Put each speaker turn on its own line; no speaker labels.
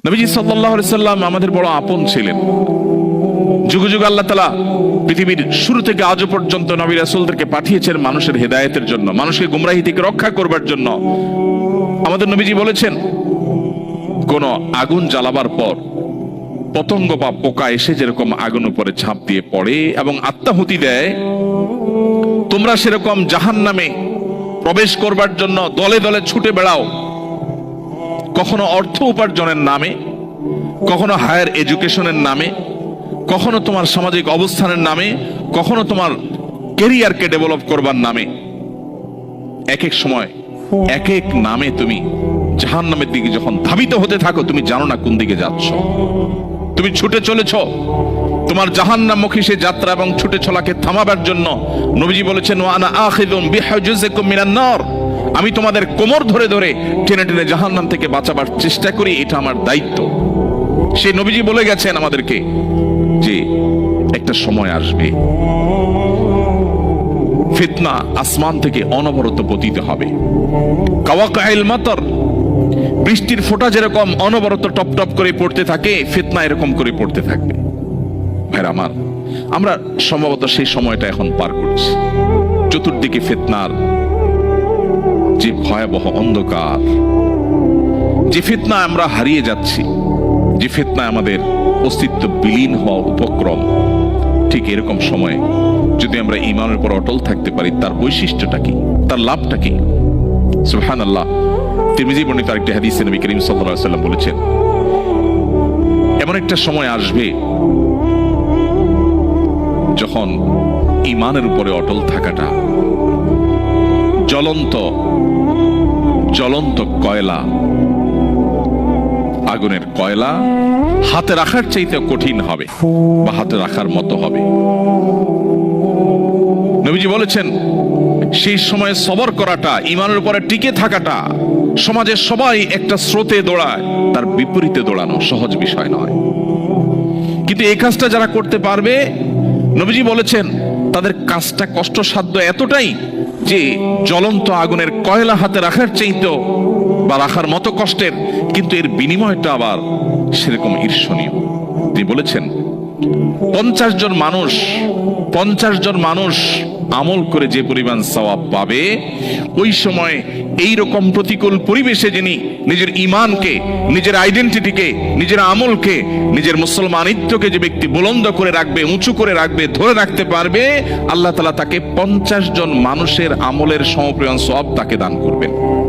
নবীজি সাল্লাল্লাহু আলাইহি সাল্লাম আমাদের বড় আপন ছিলেন। যুগ যুগ আল্লাহ তাআলা পৃথিবীর শুরু থেকে আজ পর্যন্ত নবী রাসূলদেরকে পাঠিয়েছেন মানুষের হেদায়েতের জন্য, মানুষকে গুমরাহি থেকে রক্ষা করবার জন্য। আমাদের নবীজি বলেছেন, কোন আগুন জ্বালাবার পর পতঙ্গ বা পোকা এসে যেরকম আগুন উপরে ঝাঁপ দিয়ে পড়ে এবং আত্মাহুতি দেয়, তোমরা সেরকম জাহান্নামে প্রবেশ করবার জন্য দলে দলে ছুটে বেড়াও, কখনো অর্থ উপার্জনের নামে, কখনো হায়ার এডুকেশনের নামে, কখনো তোমার সামাজিক অবস্থানের নামে, কখনো তোমার ক্যারিয়ারকে ডেভেলপ করবার নামে। এক এক সময় এক এক নামে তুমি জাহান্নামের দিকে যখন ধাবিত হতে থাকো, তুমি জানো না কোন দিকে যাচ্ছ। তুমি ছুটে চলেছ তোমার জাহান্নামমুখী সে যাত্রা এবং ছুটে চলাকে থামাবার জন্য। নবীজি বলেছেন, ওয়া আনা আখিযুম বিহুজুজিকুম মিনান নার, আমি তোমাদের কোমর ধরে ধরে টেনে টেনে জাহান্নাম থেকে বাঁচাবার চেষ্টা করি, এটা আমার দায়িত্ব। সেই নবীজি বলে গেছেন আমাদেরকে যে একটা সময় আসবে, ফিতনা আসমান থেকে অনবরত পতিত হবে। কাওয়াকাইল মাতর, বৃষ্টির ফোঁটা যেরকম অনবরত টপ টপ করে পড়তে থাকে, ফিতনা এরকম করে পড়তে থাকবে। ভাইরা আমার, আমরা সম্ভবত সেই সময়টা এখন পার করছি। চতুর্দিকে ফিতনার যে ভয়াবহ অন্ধকার, যে ফিতনা আমরা হারিয়ে যাচ্ছি, যে ফিতনায় আমাদের অস্তিত্ব বিলীন হওয়া উপক্রম, ঠিক এরকম সময়ে যদি আমরা ঈমানের উপর অটল থাকতে পারি, তার বৈশিষ্ট্যটা কি, তার লাভটা কি? সুবহানাল্লাহ। তিরমিজি বর্ণিত আরেকটি হাদিসে নবী করিম সাল্লাল্লাহু আলাইহি ওয়াসাল্লাম বলেছেন, এমন একটা সময় আসবে যখন ঈমানের উপরে অটল থাকাটা জ্বলন্ত কয়লা, আগুনের কয়লা হাতে রাখার চাইতে কঠিন হবে বা হাতে রাখার মতো হবে। নবীজি বলেছেন, সেই সময় সবর করাটা, ঈমানের উপরে টিকে থাকাটা, সমাজের সবাই একটা স্রোতে দৌড়ায়, তার বিপরীতে দৌড়ানো সহজ বিষয় নয়। কিন্তু এই কাজটা যারা করতে পারবে, নবীজি বলেছেন তাদের কাজটা কষ্টসাধ্য এতটাই যে জ্বলন্ত আগুনের কয়লা হাতে রাখার চাইতে বা রাখার মতো কষ্টের, কিন্তু এর বিনিময়টা আবার সেরকম ঈর্ষণীয়। তিনি বলেছেন, 50 জন মানুষ আমল করে যে পরিমাণ সওয়াব পাবে, ওই সময় এই রকম প্রতিকূল পরিবেশে যিনি নিজের ঈমানকে, নিজের আইডেন্টিটিকে, নিজের আমলকে, নিজের মুসলমানিত্বকে যে ব্যক্তি বুলন্দ করে রাখবে, উঁচু করে রাখবে, ধরে রাখতে পারবে, আল্লাহ তাআলা তাকে 50 জন মানুষের আমলের সমপরিমাণ সওয়াব তাকে দান করবেন।